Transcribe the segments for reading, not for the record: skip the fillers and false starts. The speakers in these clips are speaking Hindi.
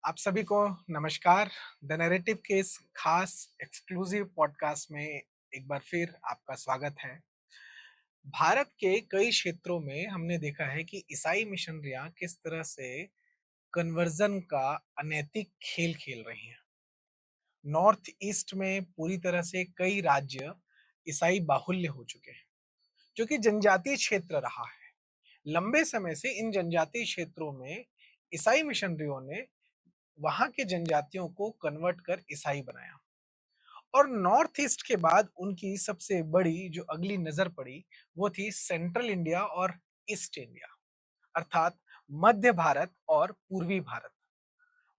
आप सभी को नमस्कार। द नैरेटिव के इस खास एक्सक्लूसिव पॉडकास्ट में एक बार फिर आपका स्वागत है। भारत के कई क्षेत्रों में हमने देखा है कि ईसाई मिशनरियां किस तरह से कन्वर्जन का अनैतिक खेल खेल रही हैं। नॉर्थ ईस्ट में पूरी तरह से कई राज्य ईसाई बाहुल्य हो चुके हैं, जो कि जनजातीय क्षेत्र रहा है। लंबे समय से इन जनजातीय क्षेत्रों में ईसाई मिशनरियों ने वहां के जनजातियों को कन्वर्ट कर ईसाई बनाया। और नॉर्थ ईस्ट के बाद उनकी सबसे बड़ी जो अगली नजर पड़ी वो थी सेंट्रल इंडिया और ईस्ट इंडिया, अर्थात मध्य भारत और पूर्वी भारत।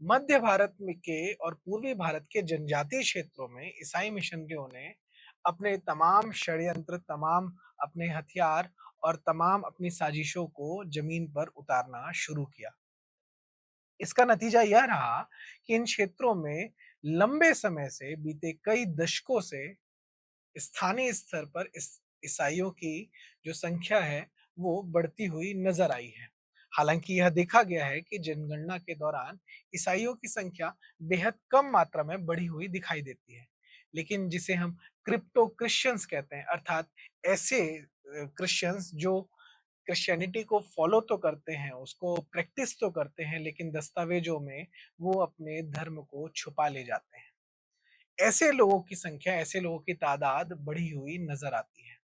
मध्य भारत में के और पूर्वी भारत के जनजातीय क्षेत्रों में ईसाई मिशनरियों ने अपने तमाम षड्यंत्र, तमाम अपने हथियार और तमाम अपनी साजिशों को जमीन पर उतारना शुरू किया। इसका नतीजा यह रहा कि इन क्षेत्रों में लंबे समय से, बीते कई दशकों से स्थानीय स्तर पर इस ईसाइयों की जो संख्या है वो बढ़ती हुई नजर आई है। हालांकि यह देखा गया है कि जनगणना के दौरान ईसाइयों की संख्या बेहद कम मात्रा में बढ़ी हुई दिखाई देती है। लेकिन जिसे हम क्रिप्टो क्रिश्चियंस कहते हैं, अर्थात ऐसे क्रिश्चियंस जो क्रिश्चियनिटी को फॉलो तो करते हैं, उसको प्रैक्टिस तो करते हैं, लेकिन दस्तावेजों में वो अपने धर्म को छुपा ले जाते हैं। ऐसे लोगों की संख्या, ऐसे लोगों की तादाद बढ़ी हुई नजर आती है।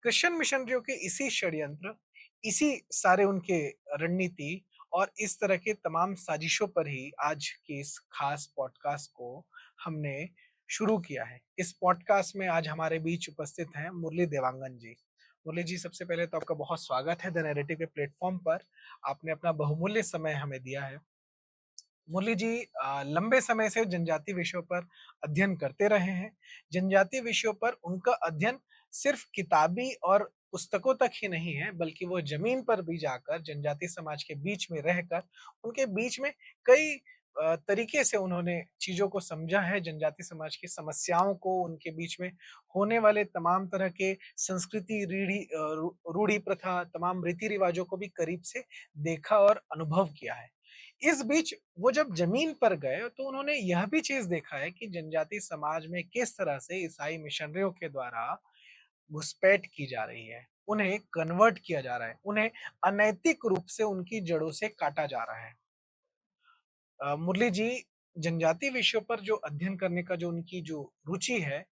क्रिश्चियन मिशनरियों के इसी षड्यंत्र, इसी सारे उनके रणनीति और इस तरह के तमाम साजिशों पर ही आज की इस खास पॉडकास्ट को हमने शुरू किया है। इस पॉडकास्ट में आज हमारे बीच उपस्थित हैं मुरली देवांगन जी। मुरली जी, सबसे पहले तो आपका बहुत स्वागत है द नैरेटिव के प्लेटफॉर्म पर। आपने अपना बहुमूल्य समय हमें दिया है। मुरली जी लंबे समय से जनजातीय विषयों पर अध्ययन करते रहे हैं। जनजातीय विषयों पर उनका अध्ययन सिर्फ किताबी और पुस्तकों तक ही नहीं है, बल्कि वो जमीन पर भी जाकर जनजातीय समाज के बीच में रहकर उनके बीच में कई तरीके से उन्होंने चीजों को समझा है। जनजातीय समाज की समस्याओं को, उनके बीच में होने वाले तमाम तरह के संस्कृति, रूढ़ी प्रथा, तमाम रीति रिवाजों को भी करीब से देखा और अनुभव किया है। इस बीच वो जब जमीन पर गए तो उन्होंने यह भी चीज देखा है कि जनजातीय समाज में किस तरह से ईसाई मिशनरियों के द्वारा घुसपैठ की जा रही है, उन्हें कन्वर्ट किया जा रहा है, उन्हें अनैतिक रूप से उनकी जड़ों से काटा जा रहा है। मुरली जी, जनजातीय विषयों पर जो अध्ययन करने का जो उनकी जो रुचि है,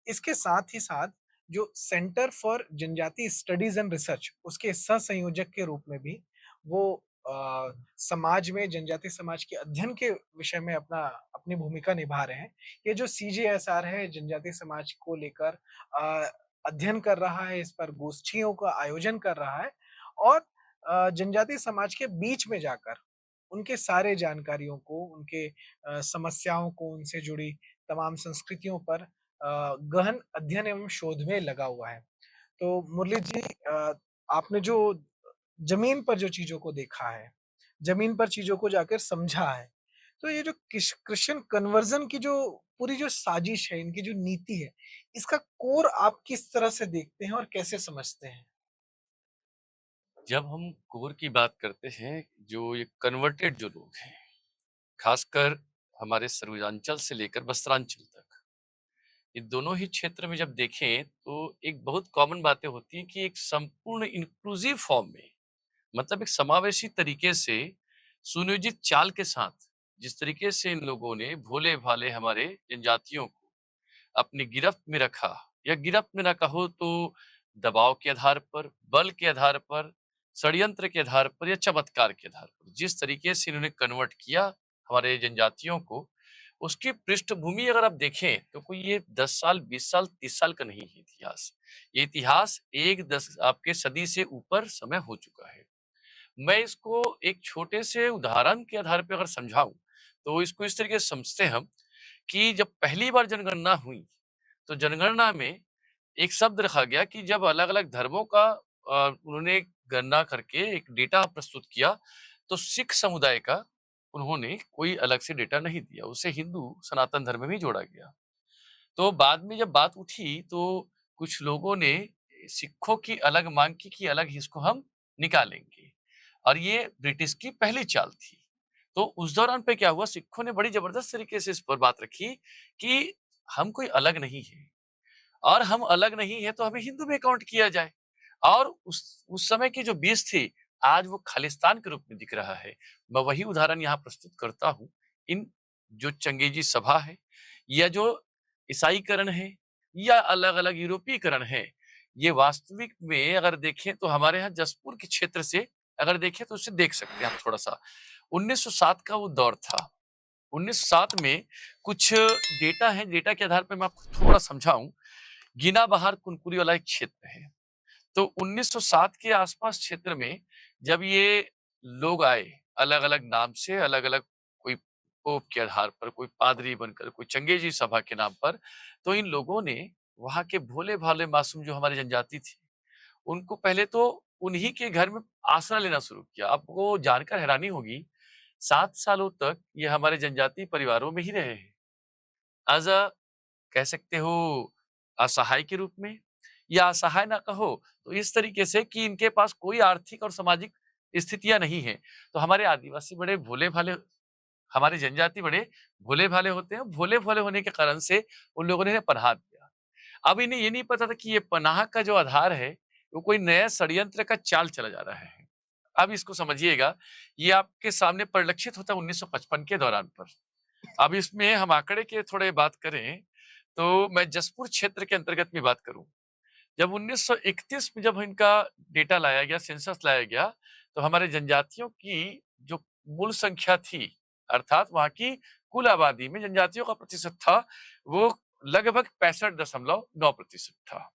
इसके साथ ही साथ जो सेंटर फॉर जनजातीय स्टडीज एंड रिसर्च, उसके सह संयोजक के रूप में भी वो समाज में जनजातीय समाज के अध्ययन के विषय में अपना अपनी भूमिका निभा रहे हैं। ये जो सीजेएसआर है, जनजातीय समाज को लेकर अ, अध्ययन कर रहा है, इस पर गोष्ठियों का आयोजन कर रहा है और जनजातीय समाज के बीच में जाकर उनके सारे जानकारियों को, उनके समस्याओं को, उनसे जुड़ी तमाम संस्कृतियों पर गहन अध्ययन एवं शोध में लगा हुआ है। तो मुरली जी, आपने जो ज़मीन पर जो चीज़ों को देखा है, ज़मीन पर चीज़ों को जाकर समझा है, तो ये जो क्रिश्चियन कन्वर्जन की जो पूरी जो साजिश है, इनकी जो नीति है, इसका कोर आप किस तरह से देखते हैं और कैसे समझते हैं? जब हम कोर की बात करते हैं, जो ये कन्वर्टेड जो लोग हैं, खासकर हमारे सर्वांचल से लेकर वस्त्रांचल तक, ये दोनों ही क्षेत्र में जब देखें तो एक बहुत कॉमन बातें होती हैं कि एक संपूर्ण इंक्लूसिव फॉर्म में, मतलब एक समावेशी तरीके से सुनियोजित चाल के साथ जिस तरीके से इन लोगों ने भोले भाले हमारे जनजातियों को अपनी गिरफ्त में रखा, या गिरफ्त में ना कहो तो दबाव के आधार पर, बल के आधार पर, षड्यंत्र के आधार पर या चमत्कार के आधार पर जिस तरीके से इन्होंने कन्वर्ट किया हमारे जनजातियों को, उसकी पृष्ठभूमि अगर आप देखें तो कोई ये 10 साल, 20 साल, 30 साल का नहीं है इतिहास। ये इतिहास एक 10 आपके सदी से ऊपर समय हो चुका है। मैं इसको एक छोटे से उदाहरण के आधार पे अगर समझाऊं, तो इसको इस तरीके से समझते हैं हम कि जब पहली बार जनगणना हुई, तो जनगणना में एक शब्द रखा गया कि जब अलग-अलग धर्मों का उन्होंने गणना करके एक डेटा प्रस्तुत किया, तो सिख समुदाय का उन्होंने कोई अलग से डेटा नहीं दिया, उसे हिंदू सनातन धर्म में भी जोड़ा गया। तो बाद में जब बात उठी तो कुछ लोगों ने सिखों की अलग मांग की कि अलग ही इसको हम निकालेंगे, और ये ब्रिटिश की पहली चाल थी। तो उस दौरान पे क्या हुआ, सिखों ने बड़ी जबरदस्त तरीके से इस पर बात रखी कि हम कोई अलग नहीं है, और हम अलग नहीं है तो हमें हिंदू में काउंट किया जाए। और उस समय की जो बीज थी, आज वो खालिस्तान के रूप में दिख रहा है। मैं वही उदाहरण यहाँ प्रस्तुत करता हूँ। इन जो चंगेजी सभा है, या जो ईसाईकरण है, या अलग-अलग यूरोपीकरण है, ये वास्तविक में अगर देखें तो हमारे यहाँ जसपुर के क्षेत्र से अगर देखें तो उसे देख सकते हैं आप थोड़ा-सा। 1907 का वो दौर था। 1907 में कुछ डेटा है, डेटा के आधार पे मैं आपको थोड़ा समझाऊँ। गीना बहार कुनकुरी वाला एक क्षेत्र है। तो 1907 के आसपास क्षेत्र में जब ये लोग आए, अलग-अलग नाम से, अलग-अलग, कोई पोप के आधार पर, कोई पादरी बनकर, कोई चंगेजी सभा के नाम पर, तो इन लोगों ने वहाँ के भोले-भाले मासूम जो हमारी जनजाति थी, उनको पहले तो उन्हीं के घर में आसरा लेना शुरू किया। आपको जानकर हैरानी होगी, 7 सालों तक ये हमारे जनजातीय परिवारों में ही रहे हैं। एज़ अ कह सकते हो असहाय के रूप में, या असहाय ना कहो तो इस तरीके से कि इनके पास कोई आर्थिक और सामाजिक स्थितियां नहीं है। तो हमारे आदिवासी बड़े भोले भाले, हमारे जनजाति बड़े भोले भाले होते हैं। भोले भाले होने के कारण से उन लोगों ने इन्हें पनाह दिया। अब इन्हें ये नहीं पता था कि ये पनाह का जो आधार है, वो कोई नया षड्यंत्र का चाल चला जा रहा है। अब इसको समझिएगा, ये आपके सामने परिलक्षित होता है 1955 के दौरान पर। अब इसमें हम आंकड़े के थोड़े बात करें, तो मैं जसपुर क्षेत्र के अंतर्गत में बात करूं। जब 1931 में जब इनका डेटा लाया गया, सेंसस लाया गया, तो हमारे जनजातियों की जो मूल संख्या थी, अर्थात वहाँ की कुल आबादी में जनजातियों का प्रतिशत था, वो लगभग 65.9% था।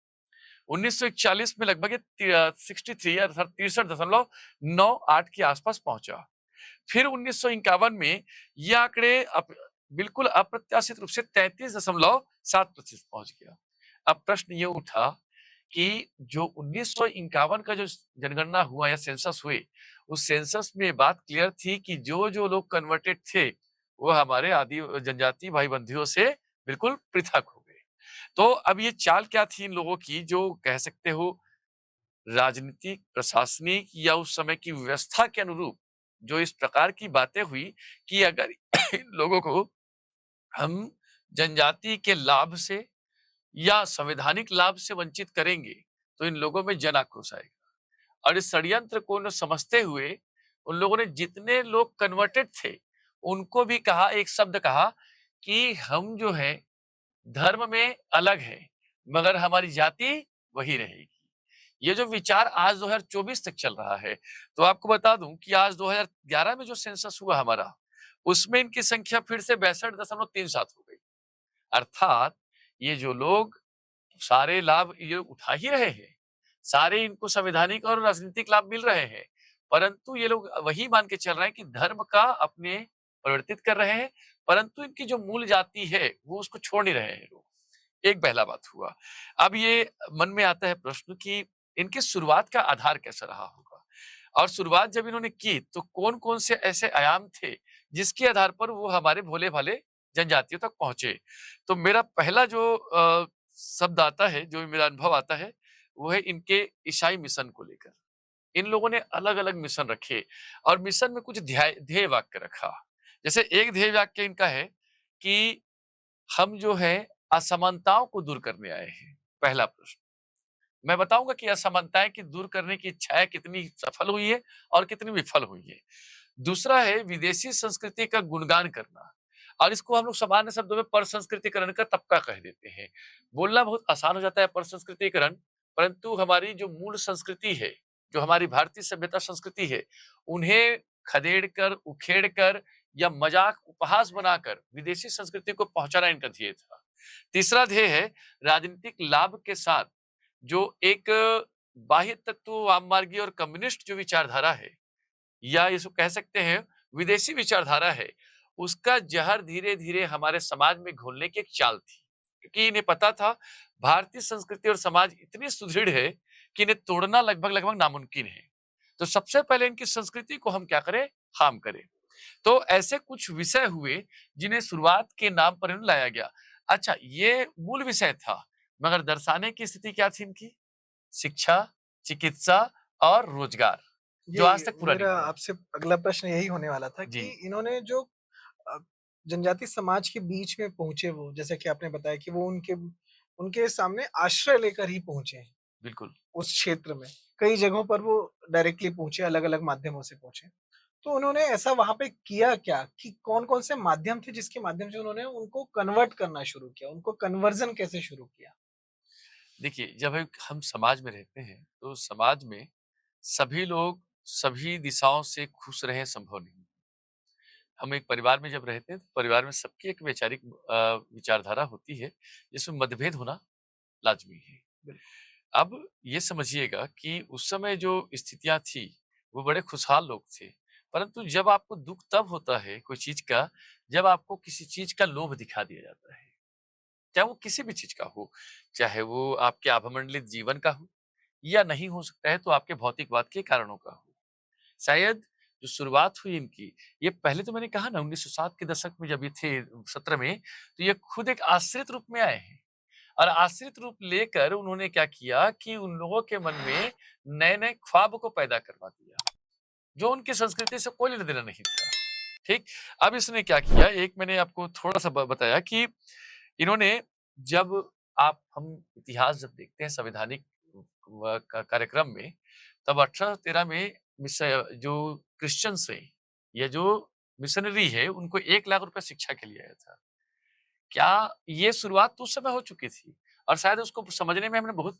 1941 में लगभग ये 63 अर्थात 63.98 के आसपास पहुंचा। फिर 1951 में ये आंकड़े बिल्कुल अप्रत्याशित रूप से 33.7% पहुंच गया। अब प्रश्न ये उठा कि जो 1951 का जो जनगणना हुआ या सेंसस हुए, उस सेंसस में बात क्लियर थी कि जो लोग कन्वर्टेड थे, वो हमारे आदि जनजाति भाई बंधुओं से बिल्कुल पृथक हो गए। तो अब ये चाल क्या थी इन लोगों की, जो कह सकते हो राजनीतिक, प्रशासनिक या उस समय की व्यवस्था के अनुरूप जो इस प्रकार की बातें हुई कि अगर इन लोगों को हम जनजाति के लाभ से या संवैधानिक लाभ से वंचित करेंगे, तो इन लोगों में जन आक्रोश आएगा। और इस षड्यंत्र को न समझते हुए उन लोगों ने जितने लोग कन्वर्टेड थे, उनको भी कहा, एक शब्द कहा कि हम जो है धर्म में अलग है, मगर हमारी जाति वही रहेगी। ये जो विचार आज 2024 तक चल रहा है, तो आपको बता दूं कि आज 2011 में जो सेंसस हुआ हमारा, उसमें इनकी संख्या फिर से 62.37 हो गई। अर्थात ये जो लोग सारे लाभ ये उठा ही रहे हैं, सारे इनको संवैधानिक और राजनीतिक लाभ मिल रहे हैं, परंतु ये लोग वही मान के चल रहे हैं कि धर्म का अपने परिवर्तित कर रहे हैं, परंतु इनकी जो मूल जाति है, वो उसको छोड़ नहीं रहे हैं लोग। एक पहला बात हुआ। अब ये मन में आता है प्रश्न कि इनकी शुरुआत का आधार कैसा रहा होगा? और शुरुआत जब इन्होंने की, तो कौन-कौन से ऐसे आयाम थे, जिसके आधार पर वो हमारे भोले-भाले जनजातियों तक पहुँचे? तो मेरा पहला जो शब्द आता है, जो मेरा अनुभव आता है, वो है इनके ईसाई मिशन को लेकर। इन लोगों ने अलग-अलग मिशन रखे, और मिशन में कुछ ध्येय वाक्य रखा। जैसे एक ध्येय वाक्य इनका है कि हम जो है असमानताओं को दूर करने आए हैं। पहला प्रश्न। मैं बताऊंगा कि असमानताएं की दूर करने की इच्छाएं कितनी सफल हुई है और कितनी विफल हुई है। दूसरा है विदेशी संस्कृति का गुणगान करना, और इसको हम लोग सामान्य शब्दों में पर संस्कृतिकरण का तबका कह देते हैं। बोलना बहुत आसान हो जाता है पर संस्कृतिकरण, परंतु हमारी जो मूल संस्कृति है, जो हमारी भारतीय सभ्यता संस्कृति है, उन्हें खदेड़ कर, उखेड़ कर या मजाक उपहास बनाकर विदेशी संस्कृति को पहुंचाना इनका ध्येय था। तीसरा ध्येय है राजनीतिक लाभ के साथ जो एक बाह्य तत्व, वाममार्गी और कम्युनिस्ट जो विचारधारा है, या इसको कह सकते हैं विदेशी विचारधारा है, उसका जहर धीरे-धीरे हमारे समाज में घोलने की एक चाल थी। क्योंकि इन्हें पता था भारतीय संस्कृति और समाज इतनी सुदृढ़ है कि इन्हें तोड़ना लगभग-लगभग नामुमकिन है। तो सबसे पहले इनकी संस्कृति को हम क्या करें? हार्म करें। तो ऐसे कुछ विषय हुए जिन्हें शुरुआत के नाम पर इन्हें लाया गया। अच्छा, ये मूल विषय था, मगर दर्शाने की स्थिति क्या थी इनकी? शिक्षा, चिकित्सा और रोजगार। जो आज ये तक पूरा नहीं मेरा हुआ। आपसे अगला प्रश्न यही होने वाला था जी, कि इन्होंने जो अ, जनजाति समाज के बीच में पहुँचे वो, जैसा कि आपने बताया कि वो उनके उनके सामने आश्रय लेकर ही पहुँचे, बिल्कुल। उस क्षेत्र में। कई जगहों पर वो डायरेक्टली पहुँचे, अलग-अलग माध्यमों से पहुँचे। तो उन्होंने ऐसा वहाँ पे किया क्या कि कौन-कौन से माध्यम थे जिसके माध्यम से उन्होंने उनको कन्वर्ट करना शुरू किया? उनको कन्वर्जन कैसे शुरू किया? देखिए, जब एक हम समाज में रहते हैं, तो समाज में सभी लोग सभी दिशाओं से खुश रहें संभव नहीं। हम एक परिवार में जब रहते हैं, तो परिवार में सबकी एक वैचारिक विचारधारा होती है, जिसमें मतभेद होना लाज़मी है। बिल्कुल। अब ये समझिएगा कि उस समय जो स्थितियाँ थी, वो बड़े खुशहाल लोग थे। परंतु जब आपको दुःख तब होता है कोई चीज़ का, जब आपको किसी चीज़ का लोभ दिखा दिया जाता है। चाहे वो किसी भी चीज़ का हो, चाहे वो आपके अवमंडित जीवन का हो या नहीं हो सकता है तो आपके भौतिकवाद के कारणों का हो। शायद जो शुरुआत हुई इनकी, ये पहले तो मैंने कहा ना 1960 के दशक में जब ये थे सत्र में, तो ये खुद एक आश्रित रूप में आए हैं। और आश्रित रूप लेकर उन्होंने क्या किया कि उन लोगों के मन में नए-नए ख्वाब को पैदा करवा दिया, जो उनकी संस्कृति से कोई लेना-देना नहीं था। ठीक? अब इसने क्या किया, एक मैंने आपको थोड़ा-सा बताया कि इन्होंने जब आप हम इतिहास जब देखते हैं संवैधानिक कार्यक्रम में, तब 1813 में जो क्रिश्चियंस हैं या जो मिशनरी है, उनको 1 लाख रुपए शिक्षा के लिए आया था। क्या ये शुरुआत तो उस समय हो चुकी थी और शायद उसको समझने में हमने बहुत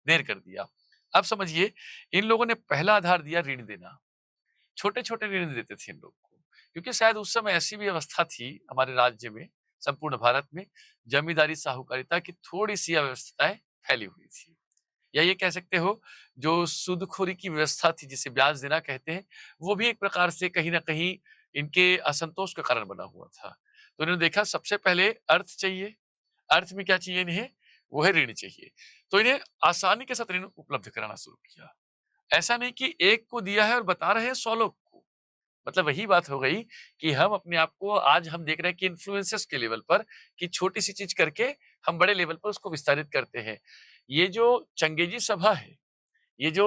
देर कर दिया। अब समझिए, इन लोगों ने पहला आधार दिया ऋण देना। छोटे-छोटे ऋण देते थे इन लोग को, क्योंकि शायद उस समय ऐसी भी अवस्था थी हमारे राज्य में, संपूर्ण भारत में, जमींदारी साहूकारिता की थोड़ी-सी अव्यवस्थाएँ फैली हुई थी। या ये कह सकते हो, जो सूदखोरी की व्यवस्था थी जिसे ब्याज देना कहते हैं, वो भी एक प्रकार से कहीं न कहीं इनके असंतोष का कारण बना हुआ था। तो इन्होंने देखा सबसे पहले अर्थ चाहिए, अर्थ में क्या चाहिए इन्हें? वो है ऋण चाहिए। तो इन्हें आसानी के साथ ऋण उपलब्ध कराना शुरू किया। ऐसा नहीं कि एक को दिया है और बता रहे हैं 100 लोग को। मतलब वही बात हो गई कि हम अपने आप को आज हम देख रहे हैं कि इन्फ्लुएंसर्स के लेवल पर कि छोटी-सी चीज़ करके हम बड़े लेवल पर उसको विस्तारित करते हैं। ये जो चंगेजी सभा है, ये जो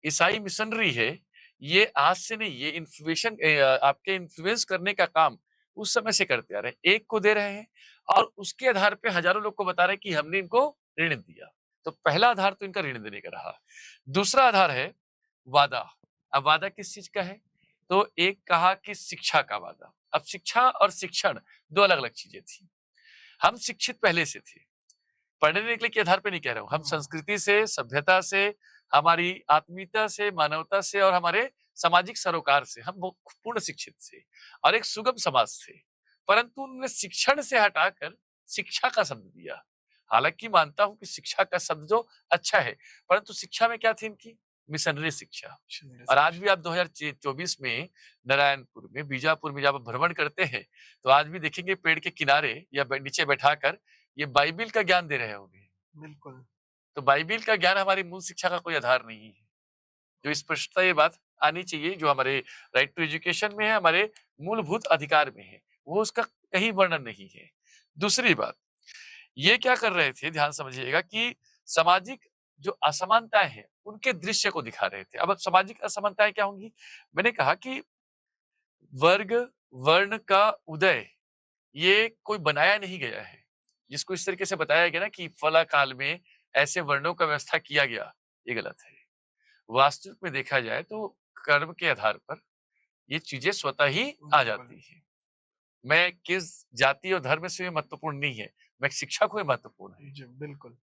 ईसाई मिशनरी है, ये आज से नहीं, ये आपके इन्फ्लुएंस करने का काम उस समय से करते आ रहे हैं। एक को दे रहे हैं और उसके आधार पे हज़ारों लोग को बता रहे हैं कि हमने इनको ऋण दिया। तो पहला आधार तो इनका ऋण देने का रहा। दूसरा आधार है वादा। अब वादा किस चीज़ का है? तो एक कहा कि शिक्षा का वादा। अब शिक्षा और शिक्षण 2 अलग-अलग चीज़ें थी। हम शिक्षित पहले से थे। पढ़ने-लिखने के आधार पे नहीं कह रहा हूँ। हम हुँ, संस्कृति से, सभ्यता से, हमारी आत्मीयता से, मानवता से और हमारे सामाजिक सरोकार से हम वो पूर्ण शिक्षित थे और एक सुगम समाज थे। परंतु उन्होंने शिक्षण से हटाकर शिक्षा का शब्द दिया। हालाँकि मानता हूँ कि शिक्षा का शब्द जो अच्छा है, परंतु शिक्षा में क्या थी इनकी? मिशनरी शिक्षा। शून्य और आज शिक्षा। भी आप 2024 में नारायणपुर में, बीजापुर में जब आप भ्रमण करते हैं, तो आज भी देखेंगे पेड़ के किनारे या नीचे बैठाकर ये बाइबिल का ज्ञान दे रहे होंगे। बिल्कुल। तो बाइबिल का ज्ञान हमारी मूल शिक्षा का कोई आधार नहीं है। जो स्पष्टता ये बात आनी चाहिए जो हमारे राइट टू एजुकेशन में है, हमारे मूलभूत अधिकार में है, वो उसका कहीं वर्णन नहीं है। दूसरी बात, ये क्या कर रहे थे ध्यान समझिएगा कि सामाजिक जो असमानताएँ हैं, उनके दृश्य को दिखा रहे थे। अब सामाजिक असमानताएँ क्या होंगी? मैंने कहा कि वर्ग, वर्ण का उदय ये कोई बनाया नहीं गया है। जिसको इस तरीके से बताया गया ना कि फला काल में ऐसे वर्णों का व्यवस्था किया गया, ये गलत है। वास्तविक में देखा जाए तो कर्म के आधार पर ये चीज़ें स्वतः ही आ बिल्कुल। जाती हैं। मैं किस जाति और धर्म से महत्वपूर्ण नहीं है, मैं शिक्षा को ही महत्वपूर्ण है। जी, बिल्कुल।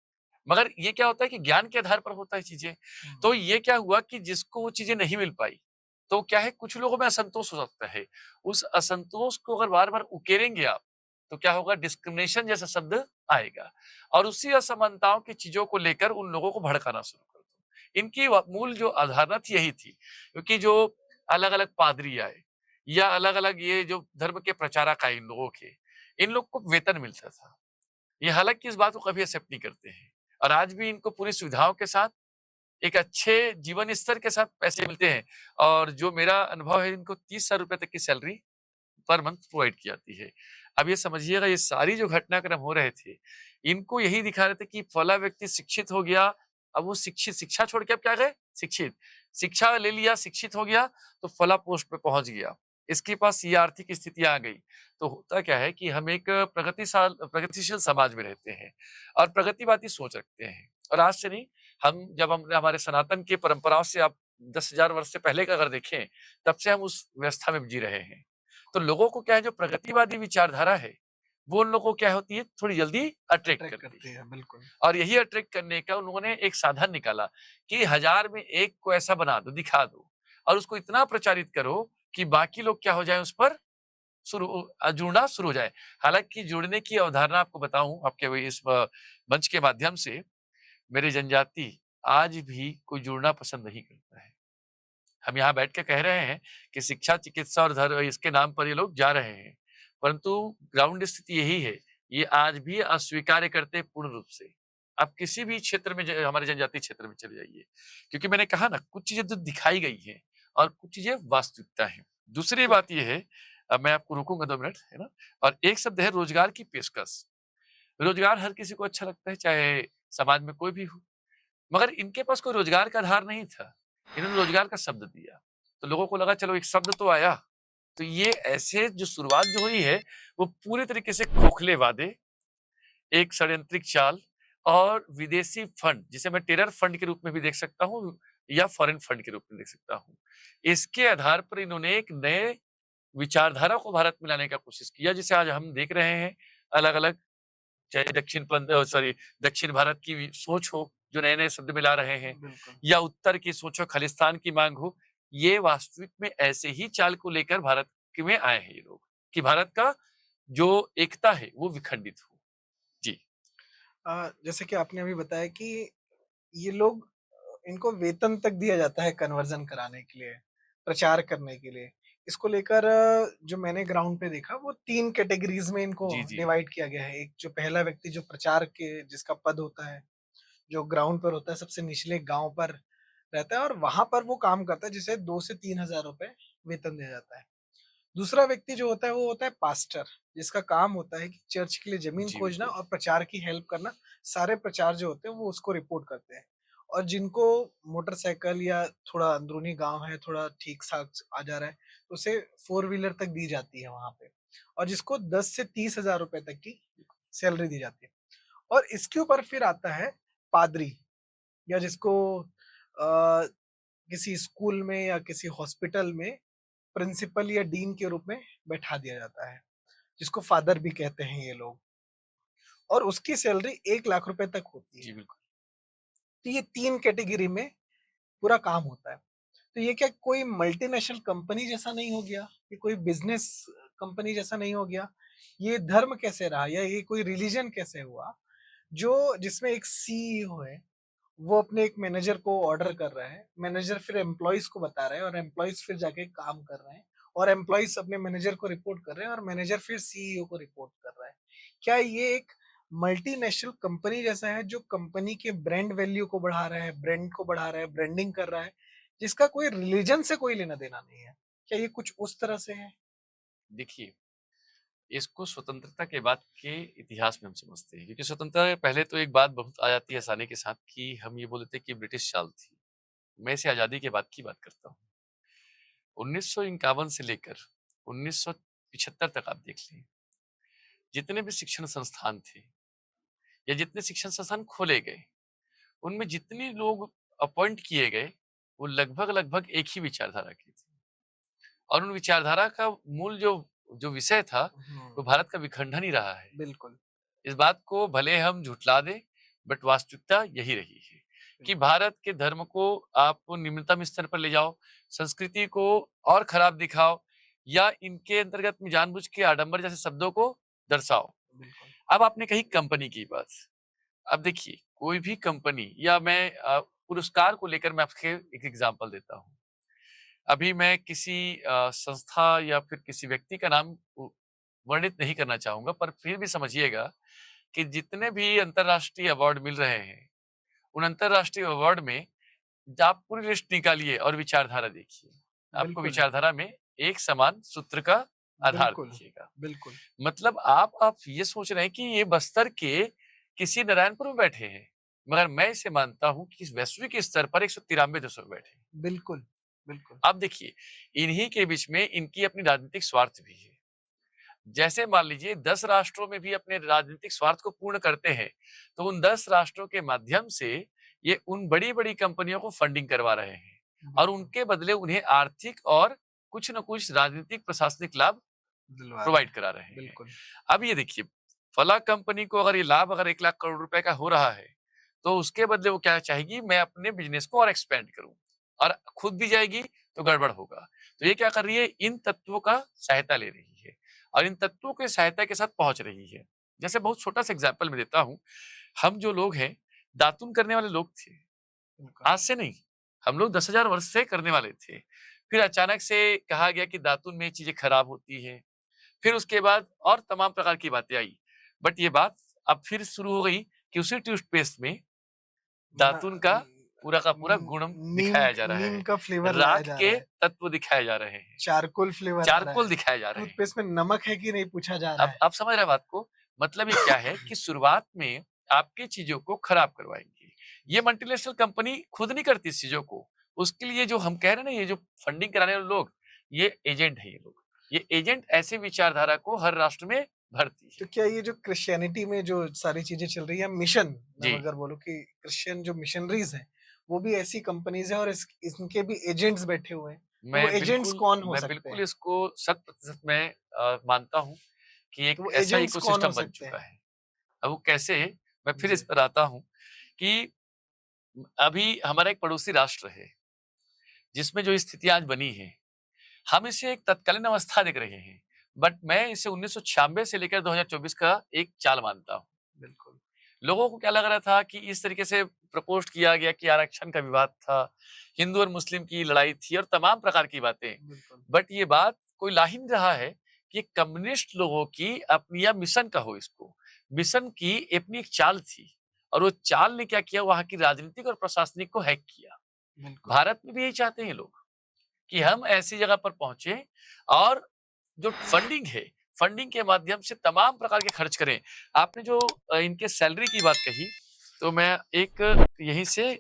मगर ये क्या होता है कि ज्ञान के आधार पर होता है चीज़ें। हुँ, तो ये क्या हुआ कि जिसको वो चीज़ें नहीं मिल पाई, तो क्या है कुछ लोगों में असंतोष हो सकता है। उस असंतोष को अगर बार-बार उकेरेंगे आप, तो क्या होगा डिस्क्रिमिनेशन जैसा शब्द आएगा और उसी असमानताओं की चीज़ों को लेकर उन लोगों को भड़काना शुरू कर दो। इनकी मूल जो अवधारणा थी यही थी, क्योंकि जो अलग-अलग पादरी आए या अलग-अलग ये जो धर्म के प्रचारक आए इन लोगों के, इन लोग को वेतन मिलता था। ये हालाँकि इस बात को कभी एक्सेप्ट नहीं करते हैं और आज भी इनको पूरी सुविधाओं के साथ, एक अच्छे जीवन स्तर के साथ पैसे मिलते हैं और जो मेरा अनुभव है इनको 30,000 रुपए तक की सैलरी पर मंथ प्रोवाइड की जाती है। अब ये समझिएगा ये सारी जो घटनाक्रम हो रहे थे, इनको यही दिखा रहे थे कि फला व्यक्ति शिक्षित हो गया, अब वो शिक्षा छोड़ के अब क्या गए? शिक्षित। शिक्षा ले लिया, शिक्षित हो गया, तो फला पोस्ट पे पहुँच गया। इसके पास ये आर्थिक स्थिति आ गई। तो होता क्या है कि हम एक प्रगतिशील समाज में रहते हैं और प्रगतिवादी सोच रखते हैं। और आज से नहीं, हम जब हमने हमारे सनातन की परंपराओं से आप 10,000 वर्ष से पहले का अगर देखें, तब से हम उस व्यवस्था में जी रहे हैं। तो लोगों को क्या है, जो प्रगतिवादी विचारधारा है, वो उन लोगों को क्या होती है, थोड़ी जल्दी अट्रैक्ट अट्रैक्ट करती करती है। है, बिल्कुल। और यही अट्रैक्ट करने का उन्होंने एक साधन निकाला कि 1000 में 1 को ऐसा बना दो, दिखा दो और उसको इतना प्रचारित करो कि बाकी लोग क्या हो जाएँ, उस पर जुड़ना शुरू हो जाए। हालाँकि जुड़ने की अवधारणा आपको बताऊँ आपके वही इस मंच के माध्यम से, मेरी जनजाति आज भी कोई जुड़ना पसंद नहीं करता है। हम यहाँ बैठ के कह रहे हैं कि शिक्षा, चिकित्सा और इसके नाम पर ये लोग जा रहे हैं। परंतु ग्राउंड स्थिति यही है, ये आज भी अस्वीकार्य करते हैं पूर्ण रूप से। आप किसी भी क्षेत्र में हमारे जनजातीय क्षेत्र में चले जाइए। क्योंकि मैंने कहा ना, कुछ चीज़ें तो दिखाई गई हैं और कुछ चीज़ें वास्तविकता है। दूसरी बात ये है, अब मैं आपको रोकूँगा 2 मिनट, है ना? और एक शब्द है रोज़गार की पेशकश। रोज़गार हर किसी को अच्छा लगता है, चाहे समाज में कोई भी हो। मगर इनके पास कोई रोज़गार का आधार नहीं था। इन्होंने रोज़गार का शब्द दिया। तो लोगों को लगा चलो एक शब्द तो आया। तो ये ऐसे जो शुरुआत जो हुई है, वो पूरी तरीके से खोखले वादे, एक षड्यंत्रिक चाल और विदेशी फंड, जिसे मैं टेरर फंड के रूप में भी देख सकता हूँ या फॉरेन फंड के रूप में देख सकता हूँ। इसके आधार पर इन्होंने एक नए विचारधारा को भारत में लाने का कोशिश किया, जिसे आज हम देख रहे हैं अलग-अलग, चाहे दक्षिण भारत की सोच हो, जो नए-नए शब्द मिला रहे हैं, बिल्कुल। या उत्तर की सोच हो, खालिस्तान की माँग हो, ये वास्तविक में ऐसे ही चाल को लेकर भारत में आए हैं ये लोग, कि भारत का जो एकता है, वो विखंडित हो। जी। जैसे कि आपने अभी बताया कि ये लोग इनको वेतन तक दिया जाता है कन्वर्जन कराने के लिए, प्रचार करने के लिए। इसको लेकर जो मैंने ग्राउंड पे देखा वो 3 कैटेगरीज़ में इनको जी, जी। डिवाइड किया गया है। एक जो पहला व्यक्ति जो प्रचार के जिसका पद होता है, जो ग्राउंड पर होता है, सबसे निचले गाँव पर रहता है और वहाँ पर वो काम करता है जिसे 2 से 3,000 रुपए वेतन दिया जाता है। दूसरा व्यक्ति जो होता है वो होता है पास्टर, जिसका काम होता है कि चर्च के लिए ज़मीन जी, खोजना बिल्कुल। और प्रचार की हेल्प करना। सारे प्रचार जो होते हैं वो उसको रिपोर्ट करते हैं। और जिनको मोटरसाइकिल या थोड़ा अंदरूनी गाँव है, थोड़ा ठीक-ठाक आ जा रहा है, तो उसे 4 व्हीलर तक दी जाती है वहाँ पे। और जिसको 10 से 30,000 रुपए तक की सैलरी दी जाती है। और इसके ऊपर फिर आता है पादरी, या जिसको किसी स्कूल में या किसी हॉस्पिटल में प्रिंसिपल या डीन के रूप में बैठा दिया जाता है, जिसको फादर भी कहते हैं ये लोग। और उसकी सैलरी 1 लाख रुपए तक होती है। जी, बिल्कुल। तो ये 3 कैटेगरी में पूरा काम होता है। तो ये क्या कोई मल्टीनेशनल कंपनी जैसा नहीं हो गया? ये कोई बिज़नेस कंपनी जैसा नहीं हो गया? ये धर्म कैसे रहा या ये कोई रिलिजन कैसे हुआ? जो जिसमें एक सीईओ है, वो अपने एक मैनेजर को ऑर्डर कर रहा है, मैनेजर फिर एम्प्लॉइज़ को बता रहा है और एम्प्लॉइज़ फिर जाके काम कर रहे हैं और एम्प्लॉइज़ अपने मैनेजर को रिपोर्ट कर रहे हैं और मैनेजर फिर सीईओ को रिपोर्ट कर रहा है। क्या ये एक मल्टीनेशनल कंपनी जैसा है जो कंपनी के ब्रांड वैल्यू को बढ़ा रहा है, ब्रांड को बढ़ा रहा है, ब्रांडिंग कर रहा है, जिसका कोई रिलीजन से कोई लेना-देना नहीं है? क्या ये कुछ उस तरह से है? देखिए, इसको स्वतंत्रता के बाद के इतिहास में हम समझते हैं, क्योंकि स्वतंत्रता के पहले तो एक बात बहुत आ जाती है आसानी के साथ कि हम ये बोल देते हैं कि ब्रिटिश चाल थी। मैं इसे आज़ादी के बाद की बात करता हूँ। 1951 से लेकर 1975 तक आप देख लें, जितने भी शिक्षण संस्थान थे या जितने शिक्षण संस्थान खोले गए, उनमें जितने लोग अपॉइंट किए गए, वो लगभग-लगभग एक ही विचारधारा के थे। और उन विचारधारा का मूल जो जो विषय था, वो हुँ, भारत का विखंडन ही रहा है। बिल्कुल, इस बात को भले हम झुठला दें, बट वास्तविकता यही रही है कि बिल्कुल, भारत के धर्म को आप निम्नतम स्तर पर ले जाओ, संस्कृति को और खराब दिखाओ या इनके अंतर्गत में जानबूझ के आडंबर जैसे शब्दों को दर्शाओ। बिल्कुल, अब आपने कही कंपनी की बात। अब देखिए, कोई भी कंपनी या मैं पुरस्कार को लेकर मैं आपके एक एग्जांपल देता हूँ। अभी मैं किसी संस्था या फिर किसी व्यक्ति का नाम वर्णित नहीं करना चाहूँगा, पर फिर भी समझिएगा कि जितने भी अंतर्राष्ट्रीय अवार्ड मिल रहे हैं, उन अंतर्राष्ट्रीय अवार्ड में आप पूरी लिस्ट निकालिए और विचारधारा देखिए। आपको बिल्कुल है। विचारधारा में एक समान सूत्र का आधार बिल्कुल, दिखेगा। बिल्कुल। मतलब आप ये सोच रहे हैं कि ये बस्तर के किसी नारायणपुर में बैठे हैं। मगर मैं इसे मानता हूँ कि इस वैश्विक स्तर पर 193 देशों में बैठे हैं। बिल्कुल, बिल्कुल। अब देखिए, इन्हीं के बीच में इनकी अपनी राजनीतिक स्वार्थ भी है। जैसे मान लीजिए 10 राष्ट्रों में भी अपने राजनीतिक स्वार्थ को पूर्ण करते हैं, तो उन 10 राष्ट्रों के माध्यम से ये उन बड़ी-बड़ी कंपनियों को फंडिंग करवा रहे हैं और बिल्कुल, उनके बदले उन्हें आर्थिक और कुछ न कुछ राजनीतिक प्रशासनिक लाभ दिलवा रहे प्रोवाइड हैं। करा रहे हैं। बिल्कुल, अब ये देखिए, फला कंपनी को अगर ये लाभ अगर 1 लाख करोड़ रुपए का हो रहा है, तो उसके बदले वो क्या चाहेगी, मैं अपने बिज़नेस को और एक्सपेंड करूँ और खुद भी जाएगी तो गड़बड़ होगा। तो ये क्या कर रही है, इन तत्वों का सहायता ले रही है और इन तत्वों की सहायता के साथ पहुँच रही है। जैसे बहुत छोटा-सा एग्ज़ाम्पल मैं देता हूँ, हम जो लोग हैं, दातुन करने वाले लोग थे, बिल्कुल। आज से नहीं, हम लोग 10,000 वर्ष से करने वाले थे। फिर अचानक से कहा गया कि दातुन में चीज़ें खराब होती हैं, फिर उसके बाद और तमाम प्रकार की बातें आई। बट ये बात अब फिर शुरू हो गई कि उसी टूथपेस्ट में ना दातुन का पूरा का पूरा गुण नीम दिखाया जा रहा नीम है। का फ्लेवर लाया राख जा के रहा है, तत्व दिखाए जा रहे हैं, चारकोल फ्लेवर आ रहा चारकोल है, दिखाए जा रहे हैं। टूथपेस्ट में नमक है कि नहीं पूछा जा रहा अब है। आप समझ रहे हैं बात को? मतलब ये क्या है कि शुरुआत में आपकी चीज़ों को खराब करवाएँगे। ये मल्टीनेशनल कंपनी खुद नहीं करती इस चीज़ों को। उसके लिए जो हम कह रहे हैं ना, ये जो फंडिंग कराने वाले लोग, ये एजेंट हैं ये लोग। ये एजेंट ऐसी विचारधारा को हर राष्ट्र में भरती तो है। क्या ये जो क्रिश्चियनिटी में जो सारी चीज़ें चल रही है मिशन मैं जी। अगर बोलूँ कि क्रिश्चियन जो मिशनरीज़ हैं, वो भी ऐसी कंपनीज़ हैं और इनके भी एजेंट्स बैठे हुए हैं। तो वो एजेंट्स कौन हो मैं सकते बिल्कुल हैं? इसको शत प्रतिशत मैं मानता हूँ कि तो एक वो ऐसा एजेंट्स कौन हो इकोसिस्टम बन सकते चुका हैं? है। अब वो कैसे? मैं फिर इस जी, पर आता हूँ कि अभी हमारा एक पड़ोसी राष्ट्र है, जिसमें जो स्थितियाँ आज बनी हैं, हम इसे एक तत्कालीन अवस्था देख रहे हैं। बट मैं इसे 1996 से लेकर 2024 का एक चाल मानता हूँ। बिल्कुल, लोगों को क्या लग रहा था कि इस तरीके से प्रपोज़ किया गया कि आरक्षण का विवाद था, हिंदू और मुस्लिम की लड़ाई थी और तमाम प्रकार की बातें। बिल्कुल, बट ये बात कोई ला ही नहीं रहा है कि कम्युनिस्ट लोगों की अपनी, या मिशन कहो इसको, मिशन की अपनी एक चाल थी और वो चाल ने क्या किया, वहाँ की राजनीतिक और प्रशासनिक को हैक किया। बिल्कुल। भारत में भी यही चाहते हैं लोग कि हम ऐसी जगह पर पहुँचे और जो फंडिंग है, फंडिंग के माध्यम से तमाम प्रकार के खर्च करें। आपने जो इनके सैलरी की बात कही, तो मैं एक यहीं से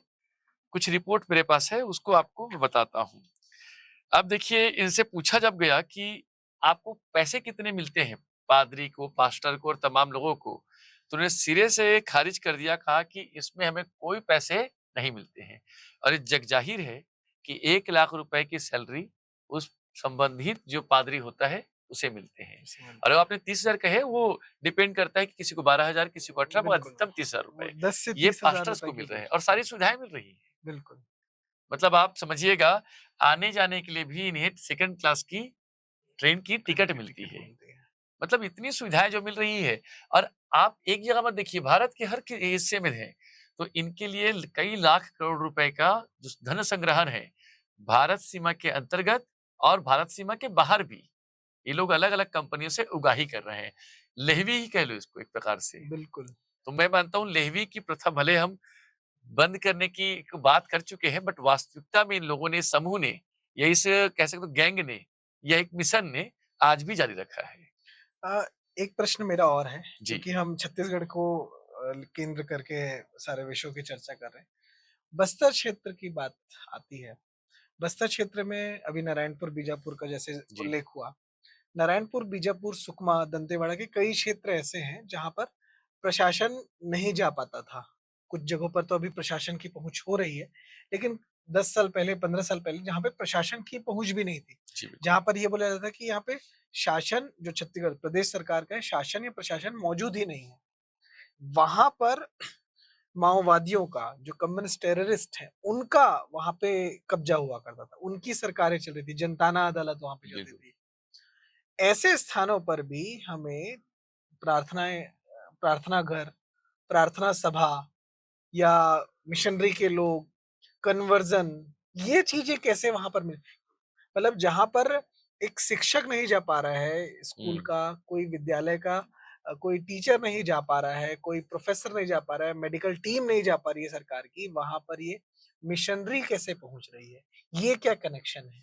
कुछ रिपोर्ट मेरे पास है, उसको आपको मैं बताता हूँ। अब देखिए, इनसे पूछा जब गया कि आपको पैसे कितने मिलते हैं, पादरी को, पास्टर को और तमाम लोगों को, तो उन्होंने सिरे से खारिज कर दिया, कहा कि इसमें हमें कोई पैसे नहीं मिलते हैं और ये जगजाहिर है कि 1 लाख रुपए की सैलरी उस संबंधित जो पादरी होता है, उसे मिलते हैं। इसी में और वो आपने 30,000 कहे, वो डिपेंड करता है कि किसी को 12,000, किसी को 18, मगर बिल्कुल, अधिकतम 30,000 वो रुपए। 10 से ये 30,000 पास्टर्स रुपए को के मिल रहे हैं बीच और में। सारी सुविधाएँ मिल रही हैं। बिल्कुल, मतलब आप समझिएगा, आने-जाने के लिए भी इन्हें सेकंड क्लास की ट्रेन की ट्रेन टिकट की मिलती टिकट है। मिलती है। मतलब इतनी सुविधाएँ जो मिल रही है और आप एक जगह मत देखिए, भारत के हर कि हिस्से में है, तो इनके लिए कई लाख करोड़ रुपए का जो धन संग्रहण है, भारत सीमा के अंतर्गत और भारत सीमा के बाहर भी, ये लोग अलग-अलग कंपनियों से उगाही कर रहे हैं। लेहवी ही कह लो इसको एक प्रकार से। बिल्कुल। तो मैं मानता हूँ लेहवी की प्रथा भले हम बंद करने की एक बात कर चुके हैं, बट वास्तविकता में इन लोगों ने, समूह ने, या इस कह सकते हो गैंग ने, या एक मिशन ने आज भी जारी रखा है। अ, एक प्रश्न मेरा और है, जी, क्योंकि हम छत्तीसगढ़ को केंद्र करके सारे विषयों की चर्चा कर रहे हैं। बस्तर क्षेत्र की बात आती है। बस्तर क्षेत्र में अभी नारायणपुर, बीजापुर का जैसे जी, उल्लेख हुआ। नारायणपुर, बीजापुर, सुकमा, दंतेवाड़ा के कई क्षेत्र ऐसे हैं जहाँ पर प्रशासन नहीं जा पाता था। कुछ जगहों पर तो अभी प्रशासन की पहुँच हो रही है, लेकिन 10 साल पहले, 15 साल पहले जहाँ पे प्रशासन की पहुँच भी नहीं थी। जी, बिल्कुल। जहाँ पर ये बोला जाता था कि यहाँ पे शासन जो छत्तीसगढ़ प्रदेश सरकार का है, शासन या प्रशासन मौजूद ही नहीं है। वहाँ पर माओवादियों का जो कम्युनिस्ट टेररिस्ट हैं, उनका वहाँ पे कब्जा हुआ करता था। उनकी सरकारें चल रही थी, जनताना अदालत वहाँ पे चलती बिल्कुल। थी। ऐसे स्थानों पर भी हमें प्रार्थनाएँ प्रार्थना घर, प्रार्थना सभा या मिशनरी के लोग, कन्वर्जन ये चीज़ें कैसे वहाँ पर मिल मतलब जहाँ पर एक शिक्षक नहीं जा पा रहा है स्कूल हुँ। का, कोई विद्यालय का कोई टीचर नहीं जा पा रहा है, कोई प्रोफ़ेसर नहीं जा पा रहा है, मेडिकल टीम नहीं जा पा रही है सरकार की, वहाँ पर ये मिशनरी कैसे पहुँच रही है? ये क्या कनेक्शन है?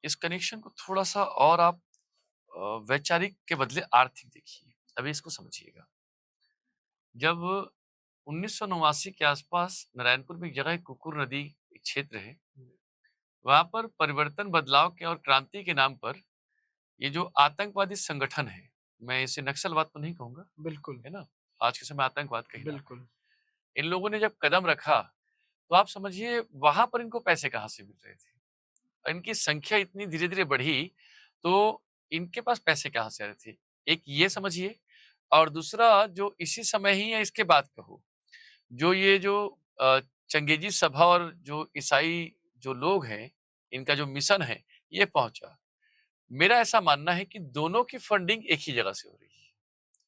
इस कनेक्शन को थोड़ा-सा और आप वैचारिक के बदले आर्थिक देखिए। अभी इसको समझिएगा। जब 1989 के आसपास नारायणपुर में एक जगह है, कुकुर नदी एक क्षेत्र है। वहाँ पर परिवर्तन, बदलाव के और क्रांति के नाम पर ये जो आतंकवादी संगठन है, मैं इसे नक्सलवाद तो नहीं कहूँगा, बिल्कुल, है ना? आज के समय आतंकवाद का ही नाम है। बिल्कुल। इन लोगों ने जब कदम रखा, तो आप समझिए वहाँ पर इनको पैसे कहाँ से मिल रहे थे? इनकी संख्या इतनी धीरे-धीरे बढ़ी, तो इनके पास पैसे कहाँ से आ रहे थे? एक ये समझिए, और दूसरा जो इसी समय ही या इसके बाद कहो, जो ये जो अ, चंगेजी सभा और जो ईसाई जो लोग हैं, इनका जो मिशन है, ये पहुँचा। मेरा ऐसा मानना है कि दोनों की फंडिंग एक ही जगह से हो रही है।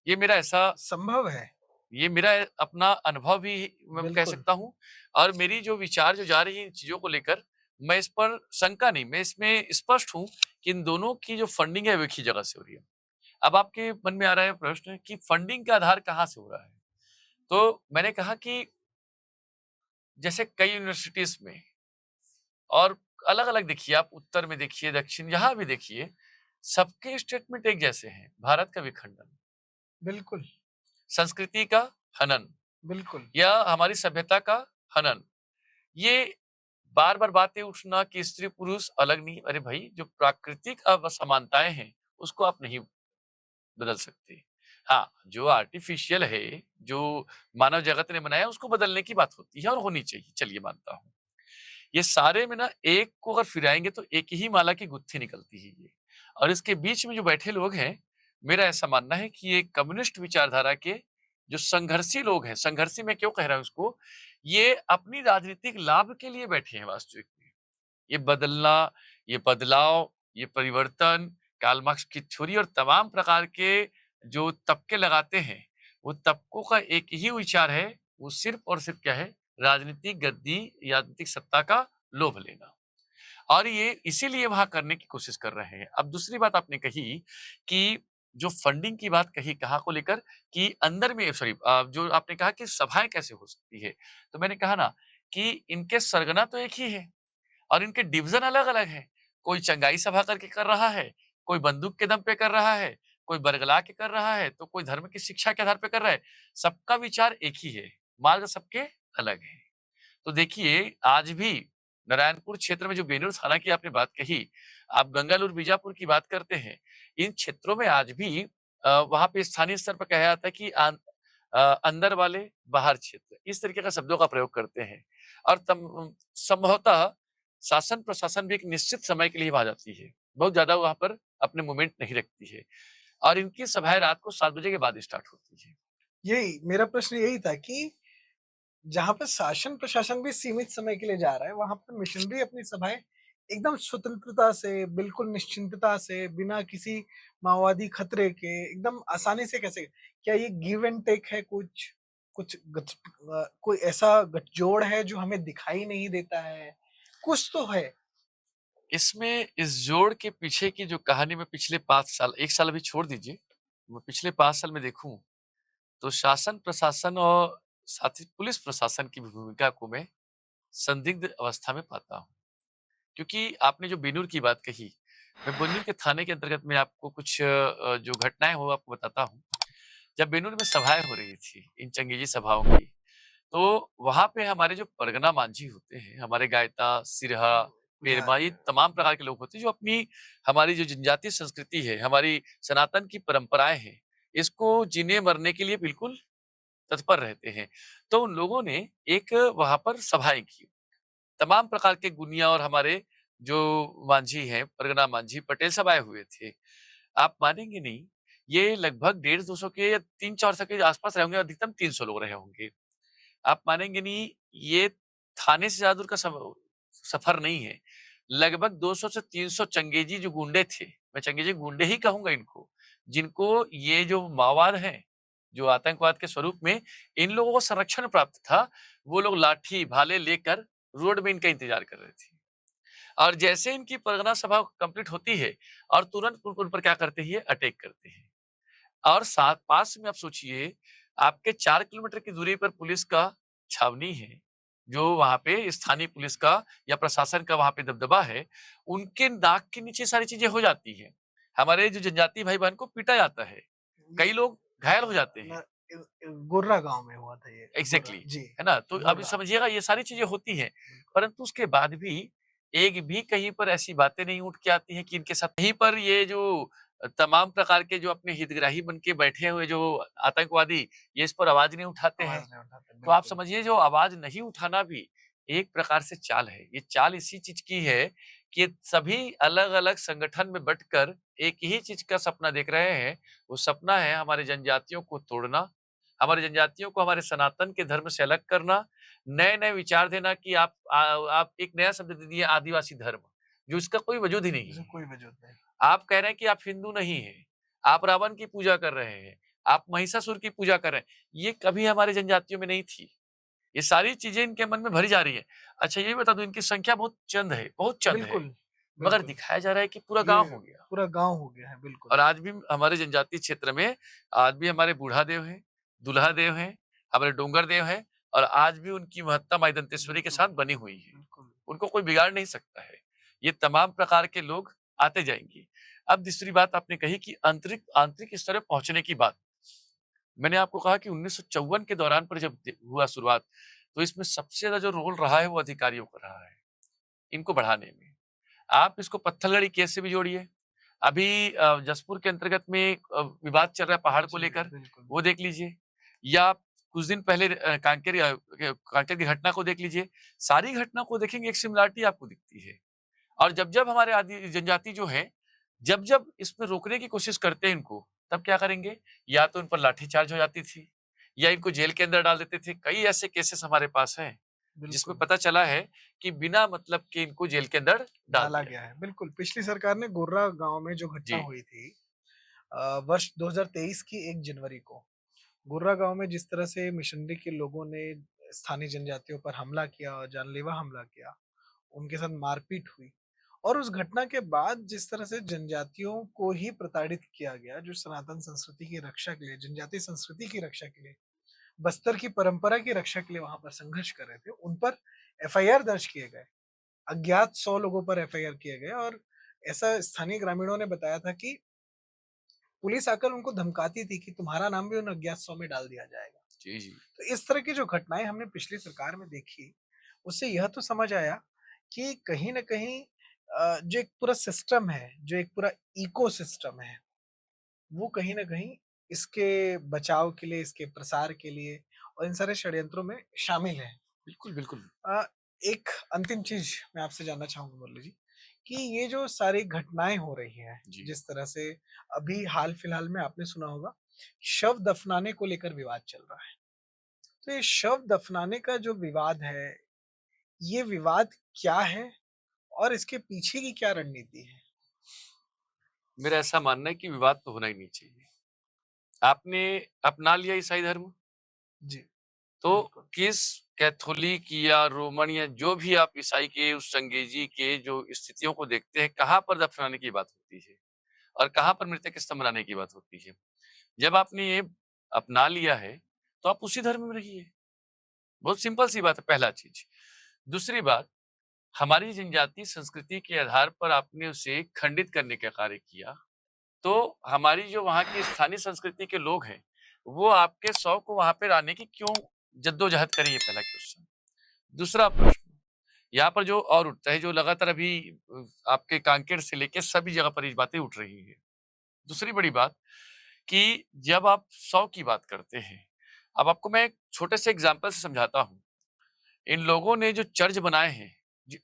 ये मेरा ऐसा संभव है, ये मेरा अपना अनुभव भी मैं कह बिल्कुल। सकता हूँ, और मेरी जो विचार जो जा रही है इन चीज़ों को लेकर, मैं इस पर शंका नहीं, मैं इसमें स्पष्ट हूँ कि इन दोनों की जो फंडिंग है वो एक ही जगह से हो रही है। अब आपके मन में आ रहा है प्रश्न कि फंडिंग का आधार कहाँ से हो रहा है? तो मैंने कहा कि जैसे कई यूनिवर्सिटीज़ में, और अलग-अलग देखिए, आप उत्तर में देखिए, दक्षिण जहाँ भी देखिए, सबके स्टेटमेंट एक जैसे हैं, भारत का विखंडन, बिल्कुल, संस्कृति का हनन बिल्कुल। या हमारी सभ्यता का हनन। ये बार-बार बातें उठना कि स्त्री-पुरुष अलग नहीं, अरे भाई जो प्राकृतिक असमानताएँ हैं, उसको आप नहीं बदल सकते। हाँ, जो आर्टिफ़िशियल है, जो मानव जगत ने बनाया, उसको बदलने की बात होती है और होनी चाहिए, चलिए मानता हूँ। ये सारे में ना एक को अगर फिराएँगे तो एक ही माला की गुत्थी निकलती है ये। और इसके बीच में जो बैठे लोग हैं, मेरा ऐसा मानना है कि ये कम्युनिस्ट विचारधारा के जो संघर्षी लोग हैं, संघर्षी मैं क्यों कह रहा हूँ इसको, ये अपनी राजनीतिक लाभ के लिए बैठे हैं वास्तविक में। ये बदलना, ये बदलाव, ये परिवर्तन, कार्ल मार्क्स की थ्योरी और तमाम प्रकार के जो तबके लगाते हैं, वो तबकों का एक ही विचार है, वो सिर्फ़ और सिर्फ़ क्या है? राजनीतिक गद्दी, राजनीतिक सत्ता का लोभ लेना। और ये इसीलिए वहाँ करने की कोशिश कर रहे हैं। अब दूसरी बात आपने कही कि जो फंडिंग की बात कही कहाँ को लेकर, कि अंदर में सॉरी, जो आपने कहा कि सभाएँ कैसे हो सकती है? तो मैंने कहा ना कि इनके सरगना तो एक ही है। और इनके डिवीज़न अलग-अलग हैं। कोई चंगाई सभा करके कर रहा है, कोई बंदूक के दम पे कर रहा है, कोई बरगला के कर रहा है, तो कोई धर्म की शिक्षा के आधार पे कर रहा है। सबका विचार एक ही है, मार्ग सबके अलग हैं। तो देखिए, आज भी नारायणपुर क्षेत्र में जो बेनूर थाना की आपने बात कही, आप गंगालूर, बीजापुर की बात करते हैं, इन क्षेत्रों में आज भी वहाँ पे स्थानीय स्तर पर कहा जाता है कि अंदर वाले, बाहर क्षेत्र, इस तरीके का शब्दों का प्रयोग करते हैं। और संभवतः शासन-प्रशासन भी एक निश्चित समय के लिए वहाँ जाती है। बहुत ज़्यादा वहाँ पर अपने मूवमेंट नहीं रखती है, और इनकी सभाएँ रात को 7 बजे के बाद स्टार्ट होती है। यही मेरा प्रश्न यही था कि जहाँ पे शासन-प्रशासन भी सीमित समय के लिए जा रहा है, वहाँ पर मिशनरी अपनी सभाएँ एकदम स्वतंत्रता से, बिल्कुल निश्चिंतता से, बिना किसी माओवादी खतरे के एकदम आसानी से कैसे क्या ये गिव एंड टेक है कुछ? कोई ऐसा गठजोड़ है जो हमें दिखाई नहीं देता है? कुछ तो है। इसमें इस जोड़ के पीछे की जो कहानी मैं पिछले 5 साल, 1 साल अभी छोड़ दीजिए, मैं पिछले 5 साल में देखूँ, तो शासन-प्रशासन और साथ ही पुलिस प्रशासन की भूमिका को मैं संदिग्ध अवस्था में पाता हूँ। क्योंकि आपने जो बिनूर की बात कही, मैं बिनूर के थाने के अंतर्गत मैं आपको कुछ जो घटनाएँ हो आपको बताता हूँ। जब बिनूर में सभाएँ हो रही थी, इन चंगेजी सभाओं की, तो वहाँ पे हमारे जो परगना मांझी होते हैं, हमारे गायता, सिरहा, पेरमा, ये तमाम प्रकार के लोग होते हैं जो अपनी हमारी जो जनजातीय संस्कृति है, हमारी सनातन की परंपराएँ हैं, इसको जीने मरने के लिए बिल्कुल तत्पर रहते हैं। तो उन लोगों ने एक वहाँ पर सभाएँ की। तमाम प्रकार के गुनिया और हमारे जो मांझी हैं, परगना मांझी, पटेल सब आए हुए थे। आप मानेंगे नहीं, ये लगभग 150-200 के या 300-400 के आस-पास रहे होंगे, अधिकतम 300 लोग रहे होंगे। आप मानेंगे नहीं, ये थाने से ज़्यादा दूर का सफ़र नहीं है। लगभग 200 से 300 चंगेजी जो गुंडे थे, मैं चंगेजी गुंडे ही कहूँगा इनको, जिनको ये जो माओवाद हैं, जो आतंकवाद के स्वरूप में इन लोगों को संरक्षण प्राप्त था, वो लोग लाठी, भाले लेकर रोड में इनका इंतज़ार कर रहे थे। और जैसे इनकी परगना सभा कंप्लीट होती है, और तुरंत उन पर क्या करते हैं, ये अटैक करते हैं। और साथ पास में आप सोचिए, आपके 4 किलोमीटर की दूरी पर पुलिस का छावनी है, जो वहाँ पे स्थानीय पुलिस का या प्रशासन का वहाँ पे दबदबा है, उनके नाक के नीचे सारी चीज़ें हो जाती हैं। हमारे जो जनजातीय भाई-बहन को पीटा जाता है, ये कई लोग घायल हो जाते न हैं। गोर्रा गाँव में हुआ था ये, गोर्रा एग्ज़ैक्टली, जी, है ना? तो अभी गोर्रा, समझिएगा ये सारी चीज़ें होती हैं, बिल्कुल। परंतु उसके बाद भी एक भी कहीं पर ऐसी बातें नहीं उठ के आती हैं कि इनके साथ कहीं पर ये जो तमाम प्रकार के जो अपने हितग्राही बन के बैठे हुए जो आतंकवादी, ये इस पर आवाज़ नहीं उठाते हैं। आवाज़ नहीं उठाते, तो आप बिल्कुल, समझिए जो आवाज़ नहीं उठाना भी एक प्रकार से चाल है। ये चाल इसी चीज़ की है कि सभी अलग-अलग संगठन में बँटकर एक ही चीज़ का सपना देख रहे हैं। वो सपना है हमारे जनजातियों को तोड़ना, हमारी जनजातियों को हमारे सनातन के धर्म से अलग करना, नए-नए विचार देना कि आप एक नया शब्द दे दिए आदिवासी धर्म, जो इसका कोई वजूद ही नहीं जिसमें है। कोई वजूद नहीं। आप कह रहे हैं कि आप हिंदू नहीं हैं, आप रावण की पूजा कर रहे हैं, आप महिषासुर की पूजा कर रहे हैं, ये कभी हमारे जनजातियों में नहीं थी। ये सारी चीज़ें इनके मन में भरी जा रही है। अच्छा ये भी बता दूँ इनकी संख्या बहुत चंद है, बिल्कुल, मगर बिल्कुल, दिखाया जा रहा है कि पूरा गाँव ये हो गया। पूरा गाँव हो गया है, बिल्कुल, और आज भी हमारे जनजातीय क्षेत्र में आज भी हमारे बूढ़ा देव हैं, दुल्हा देव हैं, हमारे डोंगर देव हैं और आज भी उनकी महत्ता माँ दंतेश्वरी के बिल्कुल, साथ बनी हुई है। बिल्कुल, उनको कोई बिगाड़ नहीं सकता है। ये तमाम प्रकार के लोग आते जाएँगे। अब दूसरी बात आपने कही कि आंतरिक आंतरिक स्तर पे पहुँचने की बात। मैंने आपको कहा कि 1954 के दौरान पर जब हुआ शुरुआत, तो इसमें सबसे ज़्यादा जो रोल रहा है वो अधिकारियों का रहा है, इनको बढ़ाने में। आप इसको पत्थलगड़ी केस से भी जोड़िए। अभी जसपुर के अंतर्गत में एक विवाद चल रहा है पहाड़ को जी, लेकर, बिल्कुल, वो देख लीजिए। या आप कुछ दिन पहले कांकेर की घटना को देख लीजिए। सारी घटना को देखेंगे एक सिमिलैरिटी आपको दिखती है। और जब-जब हमारे आदि जनजाति जो हैं, जब-जब इसमें रोकने की कोशिश करते हैं इनको, तब क्या करेंगे? या तो इन पर लाठीचार्ज हो जाती थी, या इनको जेल के अंदर डाल देते थे। कई ऐसे केसेस हमारे पास हैं, जिसमें बिल्कुल, पता चला है कि बिना मतलब के इनको जेल के अंदर डाल डाला दिया गया गया। है, बिल्कुल। पिछली सरकार ने गोर्रा गाँव में जो घटना जी, हुई थी वर्ष 2023 की 1 जनवरी को, गोर्रा गाँव में जिस तरह से मिशनरी के लोगों ने स्थानीय जनजातियों पर हमला किया और जानलेवा हमला किया, उनके साथ मारपीट हुई और उस घटना के बाद जिस तरह से जनजातियों को ही प्रताड़ित किया गया, जो सनातन संस्कृति की रक्षा के लिए, जनजातीय संस्कृति की रक्षा के लिए, बस्तर की परंपरा की रक्षा के लिए वहाँ पर संघर्ष कर रहे थे, उन पर एफआईआर दर्ज किए गए। अज्ञात 100 लोगों पर एफआईआर किए गए और ऐसा स्थानीय ग्रामीणों ने बताया था कि पुलिस आकर उनको धमकाती थी कि तुम्हारा नाम भी उन अज्ञात 100 में डाल दिया जाएगा। जी, जी। तो इस तरह की जो घटनाएँ हमने पिछली सरकार में देखी, उससे यह तो समझ आया कि कहीं न कहीं जो एक पूरा सिस्टम है, जो एक पूरा इकोसिस्टम है, वो कहीं न कहीं इसके बचाव के लिए, इसके प्रसार के लिए और इन सारे षड्यंत्रों में शामिल है। बिल्कुल, बिल्कुल। अ, एक अंतिम चीज़ मैं आपसे जानना चाहूँगा मुरली जी, कि ये जो सारी घटनाएँ हो रही हैं, जी। जिस तरह से अभी हाल-फिलहाल में आपने सुना होगा, शव दफनाने को लेकर विवाद चल रहा है। तो ये शव दफनाने का जो विवाद है, ये विवाद क्या है और इसके पीछे की क्या रणनीति है? मेरा ऐसा मानना है कि विवाद तो होना ही नहीं चाहिए। आपने अपना लिया ईसाई धर्म, जी, तो बिल्कुल। किस कैथोलिक या रोमन या जो भी आप ईसाई के उस चंगेजी के जो स्थितियों को देखते हैं, कहाँ पर दफनाने की बात होती है और कहाँ पर मृतक स्तंभ बनाने की बात होती है। जब आपने ये अपना लिया है, तो आप उसी धर्म में रहिए। बहुत सिंपल सी बात है पहला चीज़। दूसरी बात, हमारी जनजातीय संस्कृति के आधार पर आपने उसे खंडित करने का कार्य किया, तो हमारी जो वहाँ की स्थानीय संस्कृति के लोग हैं, वो आपके शव को वहाँ पे लाने की क्यों जद्दोजहद करें, ये पहला क्वेश्चन। दूसरा प्रश्न, यहाँ पर जो और उठता है, जो लगातार अभी आपके कांकेर से लेके सभी जगह पर ये बातें उठ रही हैं। दूसरी बड़ी बात कि जब आप शव की बात करते हैं, अब आपको मैं एक छोटे से एग्ज़ाम्पल से समझाता हूँ। इन लोगों ने जो चर्च बनाए हैं,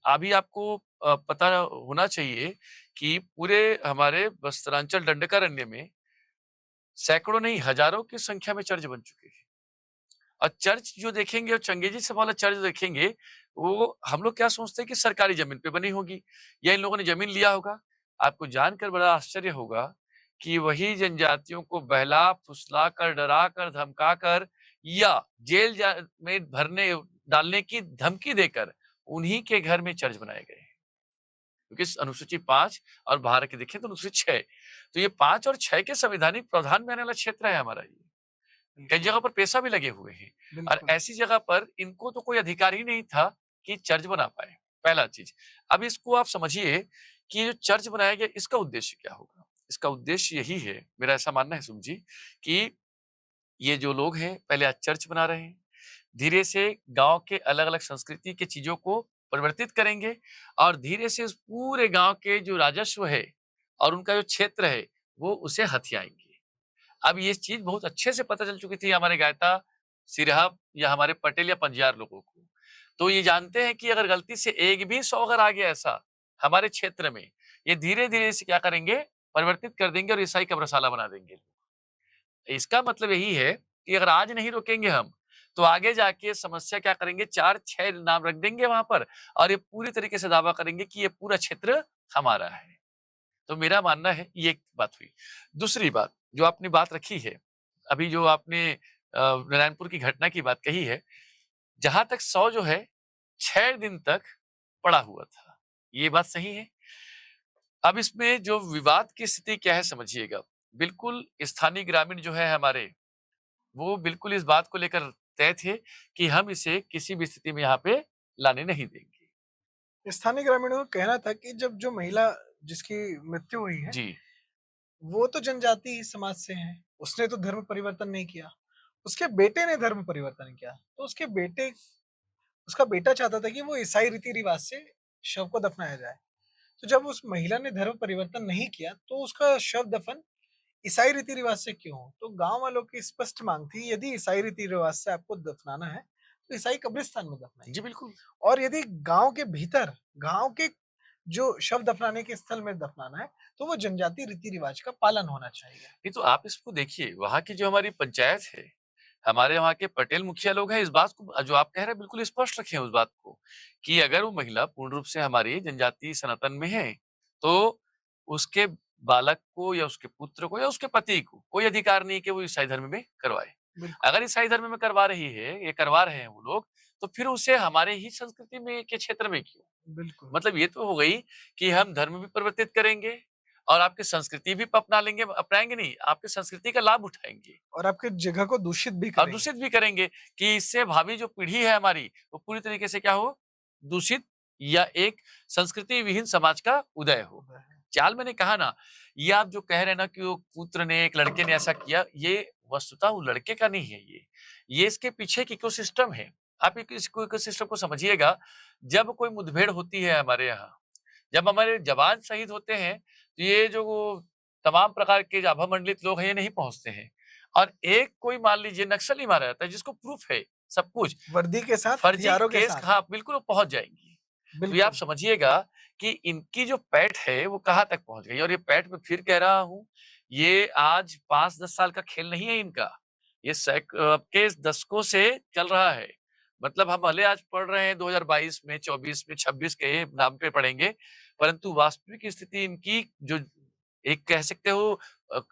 अभी आपको पता होना चाहिए कि पूरे हमारे वस्त्रांचल दंडकारण्य में सैकड़ों नहीं हजारों की संख्या में चर्च बन चुके हैं। और चर्च जो देखेंगे और चंगेजी साहब वाला चर्च देखेंगे, वो हम लोग क्या सोचते हैं कि सरकारी ज़मीन पे बनी होगी या इन लोगों ने ज़मीन लिया होगा। आपको जानकर बड़ा आश्चर्य होगा कि वही जनजातियों को बहला-फुसलाकर, डराकर, धमकाकर या जेल में भरने डालने की धमकी देकर उन्हीं के घर में चर्च बनाए गए हैं। क्योंकि अनुसूची 5 और भारत की देखें तो अनुसूची 6, तो ये 5 और 6 के संवैधानिक प्रावधान में आने वाला क्षेत्र है हमारा ये। कई बिल्कुल, जगह पर पैसा भी लगे हुए हैं और बिल्कुल। ऐसी जगह पर इनको तो कोई अधिकार ही नहीं था कि चर्च बना पाए, पहला चीज़। अब इसको आप समझिए कि ये जो चर्च बनाया गया इसका उद्देश्य क्या होगा? इसका उद्देश्य यही है, मेरा ऐसा मानना है सुन जी, कि ये जो लोग हैं पहले आज चर्च बना रहे हैं, धीरे से गाँव के अलग-अलग संस्कृति की चीज़ों को परिवर्तित करेंगे और धीरे से उस पूरे गाँव के जो राजस्व है और उनका जो क्षेत्र है, वो उसे हथियाएँगे। अब ये चीज़ बहुत अच्छे से पता चल चुकी थी हमारे गायता, सिरहा या हमारे पटेल या पंजार लोगों को। तो ये जानते हैं कि अगर गलती से एक भी 100 अगर आ गया ऐसा हमारे क्षेत्र में, ये धीरे-धीरे इसे क्या करेंगे, परिवर्तित कर देंगे और ईसाई कब्रशाला बना देंगे। इसका मतलब यही है कि अगर आज नहीं रोकेंगे हम, तो आगे जाके समस्या क्या करेंगे 4-6 नाम रख देंगे वहाँ पर और ये पूरी तरीके से दावा करेंगे कि ये पूरा क्षेत्र हमारा है। तो मेरा मानना है ये एक बात हुई। दूसरी बात, जो आपने बात रखी है, अभी जो आपने नारायणपुर की घटना की बात कही है, जहाँ तक 100 जो है 6 दिन तक पड़ा हुआ था। ये बात सही है। अब इसमें जो विवाद की स्थिति क्या है समझिएगा। बिल्कुल स्थानीय ग्रामीण जो है हमारे, वो बिल्कुल इस बात को लेकर तय थे कि हम इसे किसी भी स्थिति में यहाँ पे लाने नहीं देंगे। स्थानीय ग्रामीणों का कहना था कि जब जो महिला जिसकी मृत्यु हुई है, जी, वो तो जनजाति समाज से है, उसने तो धर्म परिवर्तन नहीं किया। उसके बेटे ने धर्म परिवर्तन किया, तो उसका बेटा चाहता था कि वो ईसाई रीति-रिवाज से शव को दफनाया जाए। तो जब उस महिला ने धर्म परिवर्तन नहीं किया, तो उसका शव दफन ईसाई रीति-रिवाज से क्यों हो? तो गाँव वालों की स्पष्ट माँग थी, यदि ईसाई रीति-रिवाज से आपको दफनाना है, तो ईसाई कब्रिस्तान में जी दफनाइए। बिल्कुल। और यदि गाँव के भीतर, गाँव के जो शव दफनाने के स्थल में दफनाना है, तो वो जनजातीय रीति-रिवाज का पालन होना चाहिए। नहीं तो आप इसको देखिए, वहाँ की जो हमारी पंचायत है, हमारे वहाँ के पटेल मुखिया लोग हैं, इस बात को जो आप कह रहे हैं बिल्कुल स्पष्ट रखें उस बात को, कि अगर वो महिला पूर्ण रूप से हमारी जनजाति सनातन में है, तो उसके बालक को या उसके पुत्र को या उसके पति को कोई अधिकार नहीं है कि वो ईसाई धर्म में करवाए। बिल्कुल, अगर ईसाई धर्म में करवा रही है, ये करवा रहे हैं वो लोग, तो फिर उसे हमारे ही संस्कृति में के क्षेत्र में क्यों? बिल्कुल। मतलब ये तो हो गई कि हम धर्म भी परिवर्तित करेंगे और आपकी संस्कृति भी अपना लेंगे, अपनाएँगे नहीं, आपकी संस्कृति का लाभ उठाएँगे और आपकी जगह को दूषित भी और करेंगे। दूषित भी करेंगे कि इससे भावी जो पीढ़ी है हमारी, वो पूरी तरीके से क्या हो, दूषित या एक संस्कृति विहीन समाज का उदय हो। चाल मैंने कहा ना, ये आप जो कह रहे हैं ना कि वो पुत्र ने, एक लड़के ने ऐसा किया, ये वस्तुतः वो लड़के का नहीं है ये। ये इसके पीछे एक इकोसिस्टम है। आप इसको इकोसिस्टम को समझिएगा, जब कोई मुठभेड़ होती है हमारे यहाँ, जब हमारे जवान शहीद होते हैं, तो ये जो वो तमाम प्रकार के जो अभामंडलित लोग हैं, ये नहीं पहुँचते हैं। और एक कोई मान लीजिए नक्सली मारा जाता है, जिसको प्रूफ है सब कुछ, वर्दी के साथ, फर्जी हथियारों के केस साथ। हाँ, बिल्कुल वो पहुँच जाएँगी। तो ये आप बिल्कुल, समझिएगा कि इनकी जो पैठ है वो कहाँ तक पहुँच गई और ये पैठ मैं फिर कह रहा हूँ, ये आज 5-10 साल का खेल नहीं है इनका। ये के दशकों से चल रहा है। मतलब हम भले आज पढ़ रहे हैं 2022 में, 24 में, 26 के नाम पे पढ़ेंगे, परंतु वास्तविक स्थिति इनकी जो एक कह सकते हो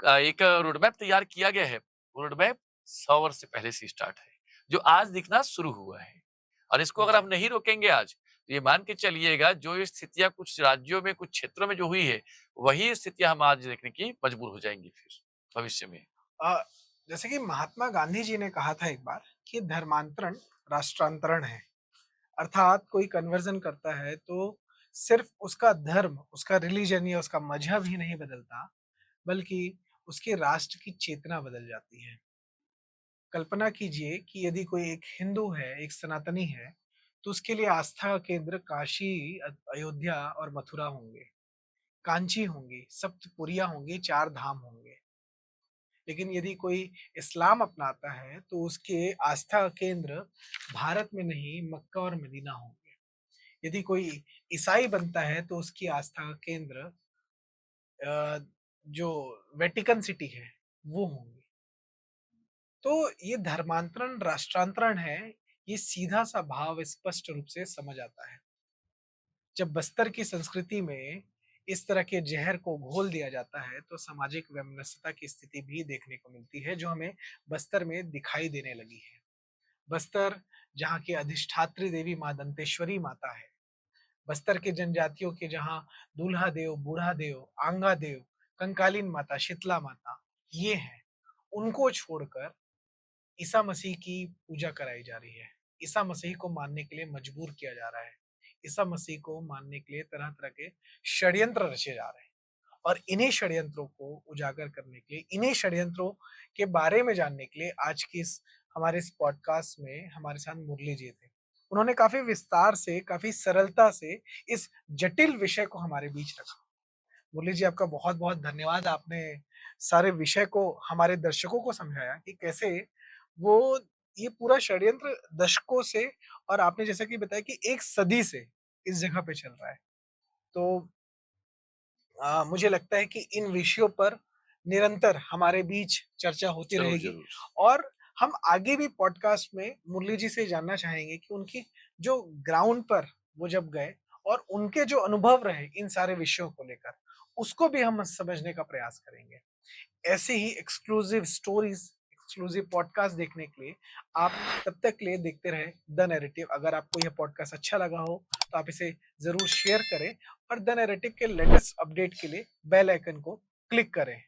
एक रोड मैप तैयार किया गया है। वो रोड मैप 100 वर्ष से पहले से स्टार्ट है, जो आज दिखना शुरू हुआ है। और इसको अगर जी। हम नहीं रोकेंगे आज, तो ये मान के चलिएगा जो स्थितियाँ कुछ राज्यों में, कुछ क्षेत्रों में जो हुई है, वही स्थितियाँ हम आज देखने की मजबूर हो जाएँगे फिर भविष्य में। अ, जैसे कि महात्मा गांधी जी ने कहा था एक बार कि धर्मांतरण राष्ट्रांतरण है। अर्थात कोई कन्वर्जन करता है तो सिर्फ उसका धर्म, उसका रिलीजन या उसका मजहब ही नहीं बदलता, बल्कि उसके राष्ट्र की चेतना बदल जाती है। कल्पना कीजिए कि यदि कोई एक हिंदू है, एक सनातनी है, तो उसके लिए आस्था का केंद्र काशी, अयोध्या और मथुरा होंगे, कांची होंगी, सप्तपुरिया होंगी, 4 धाम होंगे। लेकिन यदि कोई इस्लाम अपनाता है, तो उसके आस्था का केंद्र भारत में नहीं, मक्का और मदीना होंगे। यदि कोई ईसाई बनता है, तो उसकी आस्था का केंद्र अ, जो वेटिकन सिटी है, वो होंगे। तो ये धर्मांतरण, राष्ट्रांतरण है, ये सीधा-सा भाव स्पष्ट रूप से समझ आता है। जब बस्तर की संस्कृति में इस तरह के ज़हर को घोल दिया जाता है, तो सामाजिक वैमनस्यता की स्थिति भी देखने को मिलती है, जो हमें बस्तर में दिखाई देने लगी है। बस्तर, जहाँ की अधिष्ठात्री देवी माँ दंतेश्वरी माता है। बस्तर के जनजातियों के जहाँ दूल्हा देव, बूढ़ा देव, आंगा देव, कंकालीन माता, शीतला माता, ये हैं। उनको छोड़कर ईसा मसीह की पूजा कराई जा रही है। ईसा मसीह को मानने के लिए मजबूर किया जा रहा है। ईसा मसीह को मानने के लिए तरह-तरह के षड्यंत्र रचे जा रहे हैं और इन्हीं षड्यंत्रों को उजागर करने के लिए, इन्हीं षड्यंत्रों के बारे में जानने के लिए आज की इस हमारे इस पॉडकास्ट में हमारे साथ मुरली जी थे। उन्होंने काफ़ी विस्तार से, काफ़ी सरलता से इस जटिल विषय को हमारे बीच रखा। मुरली जी, आपका बहुत-बहुत धन्यवाद। आपने सारे विषय को हमारे दर्शकों को समझाया कि कैसे वो ये पूरा षड्यंत्र दशकों से और आपने जैसा कि बताया कि 1 सदी से इस जगह पे चल रहा है। तो मुझे लगता है कि इन विषयों पर निरंतर हमारे बीच चर्चा होती ज़रूर, रहेगी ज़रूर। और हम आगे भी पॉडकास्ट में मुरली जी से जानना चाहेंगे कि उनकी जो ग्राउंड पर वो जब गए और उनके जो अनुभव रहे इन सारे विषयों को लेकर, उसको भी हम समझने का प्रयास करेंगे। ऐसे ही एक्सक्लूसिव स्टोरीज़, एक्सक्लूसिव पॉडकास्ट देखने के लिए आप तब तक के लिए देखते रहें द नैरेटिव। अगर आपको यह पॉडकास्ट अच्छा लगा हो, तो आप इसे ज़रूर शेयर करें और द नैरेटिव के लेटेस्ट अपडेट के लिए बेल आइकन को क्लिक करें।